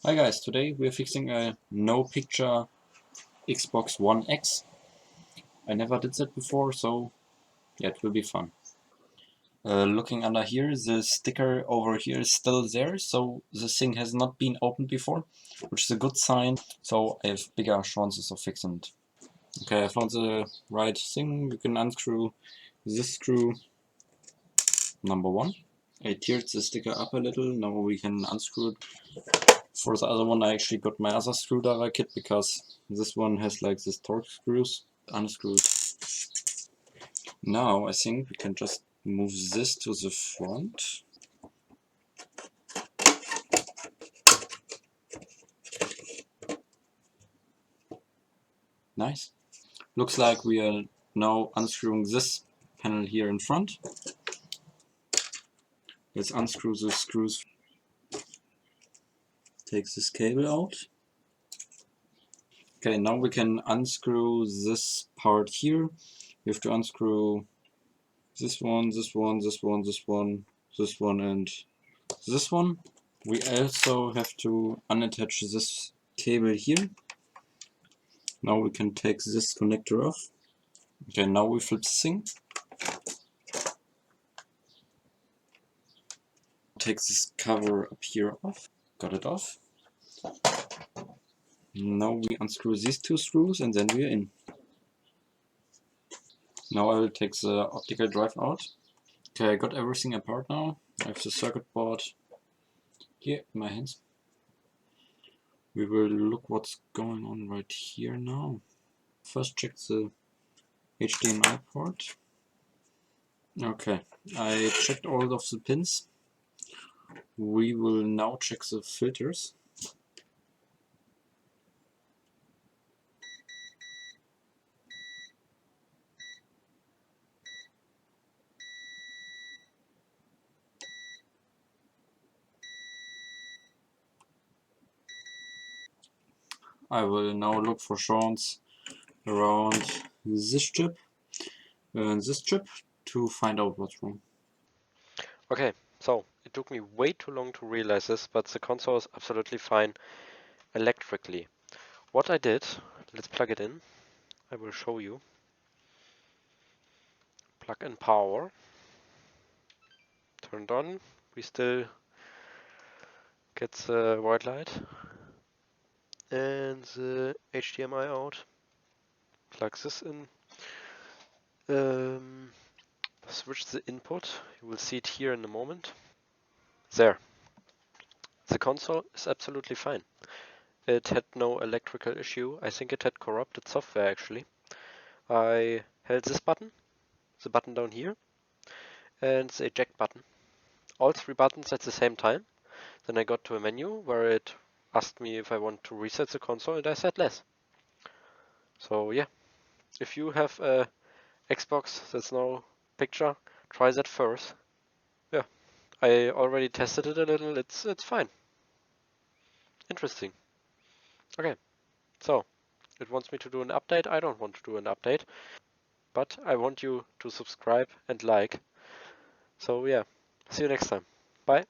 Hi guys, today we're fixing a no picture Xbox One X. I never did that before, so yeah, it will be fun. Looking under here, the sticker over here is still there, so the thing has not been opened before, which is a good sign, so I have bigger chances of fixing it. Okay, I found the right thing. You can unscrew this screw, number one. I teared the sticker up a little, now we can unscrew it. For the other one I actually got my other screwdriver kit because this one has like this torque screws. Unscrewed. Now I think we can just move this to the front. Nice. Looks like we are now unscrewing this panel here in front. Let's unscrew the screws. Take this cable out. Okay, now we can unscrew this part here. We have to unscrew this one, this one, this one, this one, this one, and this one. We also have to unattach this cable here. Now we can take this connector off. Okay, now we flip this thing. Take this cover up here off. Got it off. Now we unscrew these two screws and then we're in. Now I will take the optical drive out. Okay, I got everything apart now. I have the circuit board here in my hands. We will look what's going on right here now. First check the HDMI port. Okay, I checked all of the pins. We will now check the filters. I will now look for shorts around this chip and this chip to find out what's wrong. Okay, so it took me way too long to realize this, but the console is absolutely fine electrically. What I did, let's plug it in. I will show you. Plug in power. Turned on. We still get the white light. And the HDMI out. Plug this in. Switch the input. You will see it here in a moment. There. The console is absolutely fine. It had no electrical issue. I think it had corrupted software actually. I held this button, the button down here, and the eject button. All three buttons at the same time. Then I got to a menu where it asked me if I want to reset the console, and I said less. So yeah, if you have a Xbox that's no picture, try that first. Yeah, I already tested it a little. It's fine. Interesting. Okay, so it wants me to do an update. I don't want to do an update, but I want you to subscribe and like. So yeah, see you next time. Bye.